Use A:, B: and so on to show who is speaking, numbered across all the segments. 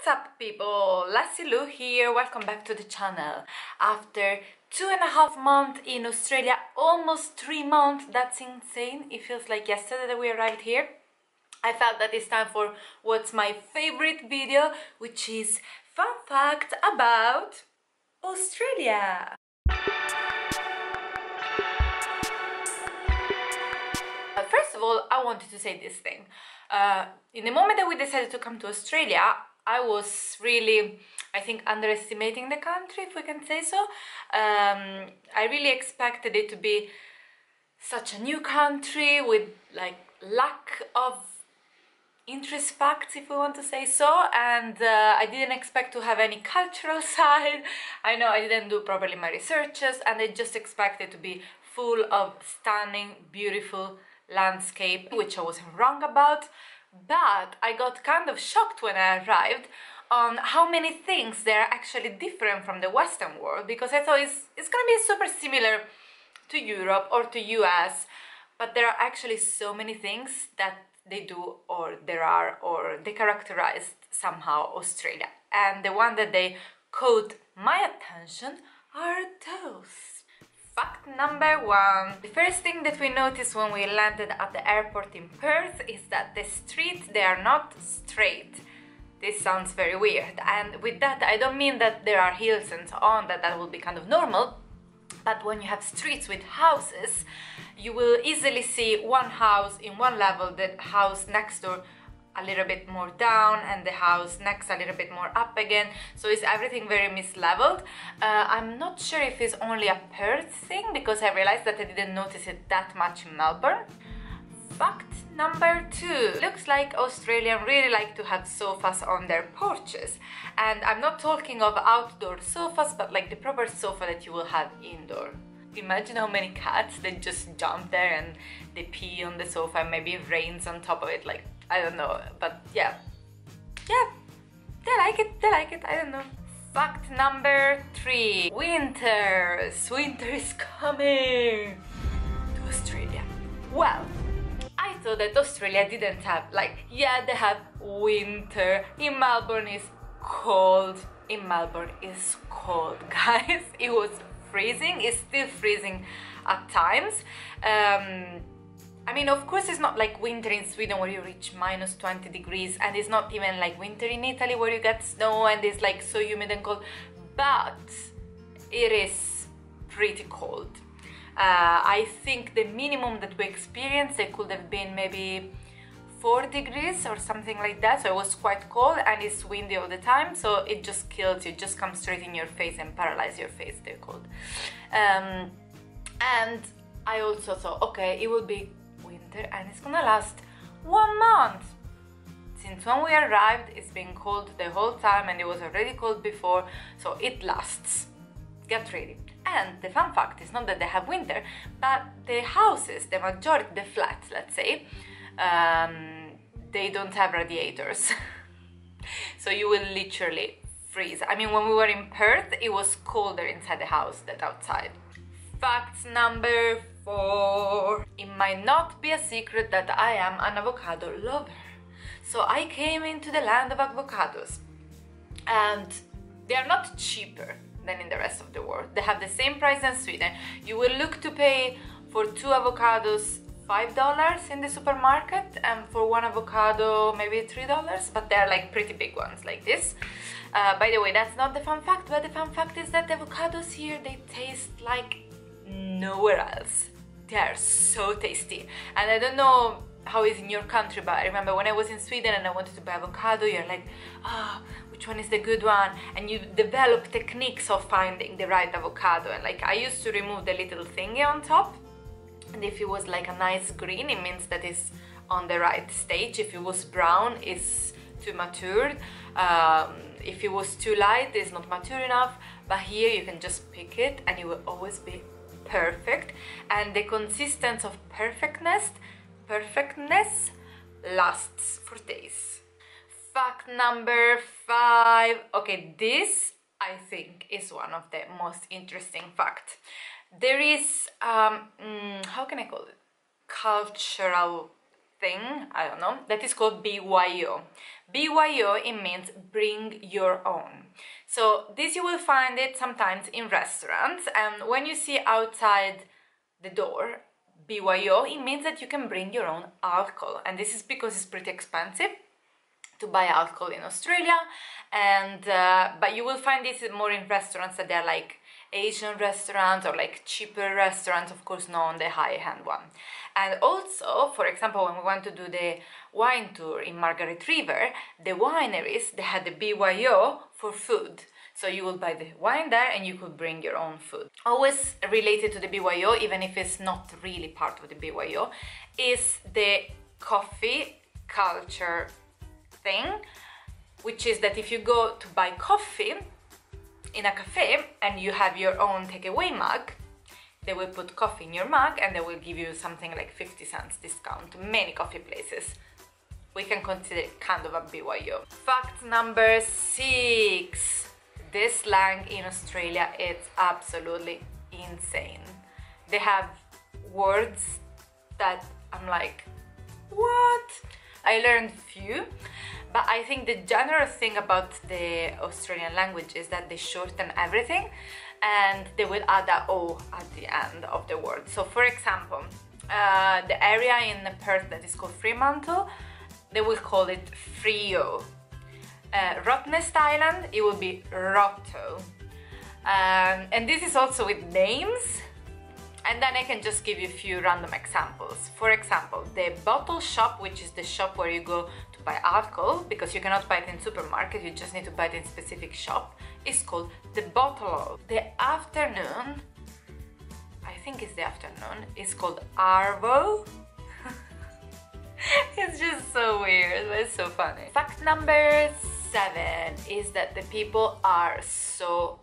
A: What's up, people? Lassie Lou here. Welcome back to the channel. After 2.5 months in Australia, almost 3 months, that's insane. It feels like yesterday that we arrived here. I felt that it's time for what's my favorite video, which is fun fact about Australia. First of all, I wanted to say this thing. In the moment that we decided to come to Australia, I was really, I think, underestimating the country, if we can say so. I really expected it to be such a new country with like lack of interest facts, if we want to say so, and I didn't expect to have any cultural side. I know I didn't do properly my researches, and I just expected to be full of stunning, beautiful landscape, which I wasn't wrong about. But I got kind of shocked when I arrived on how many things they're actually different from the Western world, because I thought it's gonna be super similar to Europe or to US, but there are actually so many things that they do, or they characterized somehow Australia, and the one that they caught my attention are those. Fact number 1. The first thing that we noticed when we landed at the airport in Perth is that the streets, they are not straight. This sounds very weird, and with that I don't mean that there are hills and so on, that will be kind of normal, but when you have streets with houses, you will easily see one house in one level, the house next door a little bit more down, and the house next a little bit more up again, so it's everything very misleveled. I'm not sure if it's only a Perth thing, because I realized that I didn't notice it that much in Melbourne. Fact number 2. Looks like Australians really like to have sofas on their porches, and I'm not talking of outdoor sofas, but like the proper sofa that you will have indoor. Imagine how many cats, they just jump there and they pee on the sofa, and maybe it rains on top of it, like, I don't know, but yeah, they like it, I don't know. Fact number 3. Winter is coming to Australia. Well, I thought that Australia didn't have, like, yeah, they have winter. In Melbourne is cold. Guys. It was freezing. It's still freezing at times. I mean, of course, it's not like winter in Sweden where you reach minus 20 degrees, and it's not even like winter in Italy where you get snow and it's like so humid and cold, but it is pretty cold. I think the minimum that we experienced, it could have been maybe 4 degrees or something like that, so it was quite cold, and it's windy all the time, so it just kills you, it just comes straight in your face and paralyzes your face, they're cold. And I also thought, okay, it will be winter and it's gonna last 1 month. Since when we arrived, it's been cold the whole time, and it was already cold before, so it lasts. Get ready. And the fun fact is not that they have winter, but the houses, the majority, the flats, let's say, they don't have radiators. So you will literally freeze. I mean, when we were in Perth, it was colder inside the house than outside. Fact number 4. It might not be a secret that I am an avocado lover. So I came into the land of avocados, and they are not cheaper than in the rest of the world. They have the same price as Sweden. You will look to pay for 2 avocados $5 in the supermarket, and for 1 avocado maybe $3, but they're like pretty big ones like this. By the way, that's not the fun fact, but the fun fact is that the avocados here, they taste like nowhere else. They are so tasty, and I don't know how it's in your country, but I remember when I was in Sweden and I wanted to buy avocado, you're like, which one is the good one? And you develop techniques of finding the right avocado, and like I used to remove the little thingy on top, and if it was like a nice green, it means that it's on the right stage. If it was brown, it's too matured. If it was too light, it's not mature enough. But here you can just pick it and it will always be perfect, and the consistency of perfectness lasts for days. Fact number 5. Okay, this I think is one of the most interesting facts. There is how can I call it, cultural thing, I don't know, that is called BYO. BYO, it means bring your own. So this you will find it sometimes in restaurants, and when you see outside the door BYO, it means that you can bring your own alcohol, and this is because it's pretty expensive to buy alcohol in Australia, and but you will find this more in restaurants that they're like Asian restaurants or like cheaper restaurants, of course not on the high-end one. And also, for example, when we went to do the wine tour in Margaret River, the wineries, they had the BYO for food. So you will buy the wine there and you could bring your own food. Always related to the BYO, even if it's not really part of the BYO, is the coffee culture thing, which is that if you go to buy coffee in a cafe and you have your own takeaway mug, they will put coffee in your mug and they will give you something like 50 cents discount. Many coffee places. We can consider it kind of a BYO. Fact number 6. This slang in Australia is absolutely insane. They have words that I'm like, what? I learned few, but I think the general thing about the Australian language is that they shorten everything and they will add a O at the end of the word. So for example, the area in Perth that is called Fremantle, they will call it Frio. Rottnest Island, it will be Rotto. And this is also with names. And then I can just give you a few random examples. For example, the bottle shop, which is the shop where you go to buy alcohol, because you cannot buy it in supermarket, you just need to buy it in specific shop, is called the bottle. The afternoon, I think it's the afternoon, is called Arvo. It's just so weird, but it's so funny. Fact number 7 is that the people are so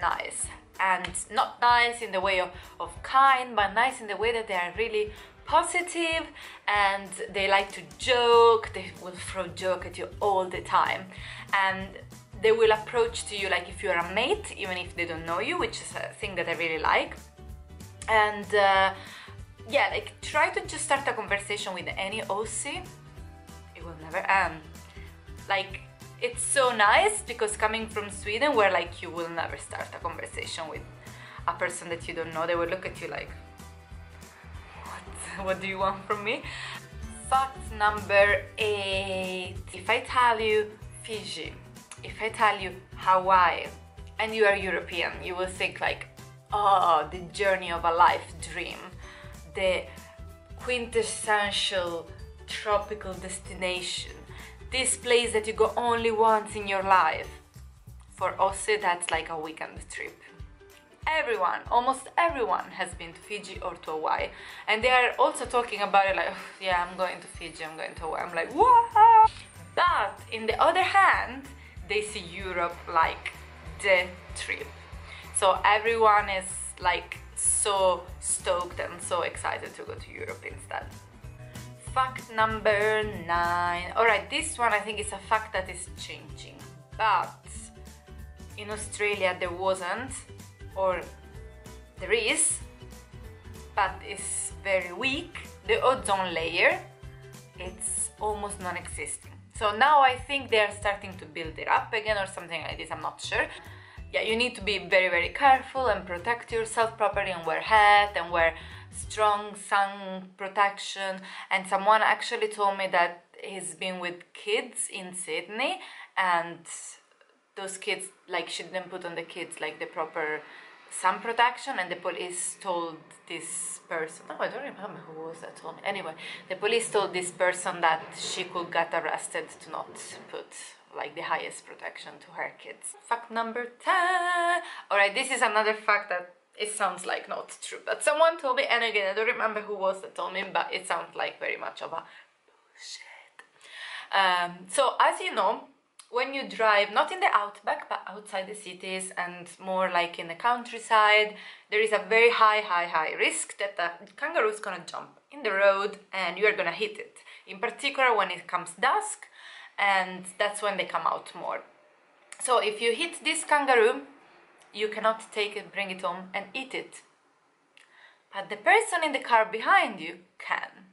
A: nice. And not nice in the way of kind, but nice in the way that they are really positive and they like to joke. They will throw a joke at you all the time. And they will approach to you like if you're a mate, even if they don't know you, which is a thing that I really like. And yeah, like try to just start a conversation with any Aussie. It will never end. Like, it's so nice because coming from Sweden, where like you will never start a conversation with a person that you don't know, they will look at you like, what do you want from me? Fact number 8. If I tell you Fiji, if I tell you Hawaii, and you are European, you will think like, oh, the journey of a life dream, the quintessential tropical destination, this place that you go only once in your life. For Aussie, that's like a weekend trip. Everyone, almost everyone has been to Fiji or to Hawaii, and they are also talking about it like, oh, yeah, I'm going to Fiji, I'm going to Hawaii. I'm like, what? But in the other hand, they see Europe like the trip. So everyone is like so stoked and so excited to go to Europe instead. Fact number 9. Alright, this one I think is a fact that is changing, but in Australia there wasn't, or there is, but it's very weak. The ozone layer, it's almost non-existing. So now I think they are starting to build it up again or something like this, I'm not sure. Yeah, you need to be very, very careful and protect yourself properly and wear hat and wear strong sun protection. And someone actually told me that he's been with kids in Sydney and those kids, like, she didn't put on the kids like the proper sun protection, and the police told this person, oh, I don't remember who was that told me. Anyway, the police told this person that she could get arrested to not put like the highest protection to her kids. Fact number 10. Alright, this is another fact that it sounds like not true, but someone told me, and again I don't remember who was that told me, but it sounds like very much of a bullshit. So as you know, when you drive, not in the outback, but outside the cities and more like in the countryside, there is a very high risk that the kangaroo is gonna jump in the road and you are gonna hit it. In particular when it comes dusk, and that's when they come out more. So if you hit this kangaroo, you cannot take it, bring it home and eat it. But the person in the car behind you can.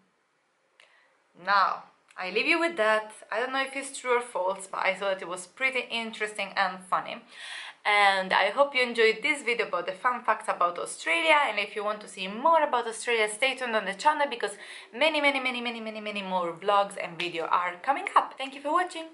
A: Now, I leave you with that. I don't know if it's true or false, but I thought it was pretty interesting and funny. And I hope you enjoyed this video about the fun facts about Australia. And if you want to see more about Australia, stay tuned on the channel because many more vlogs and videos are coming up. Thank you for watching.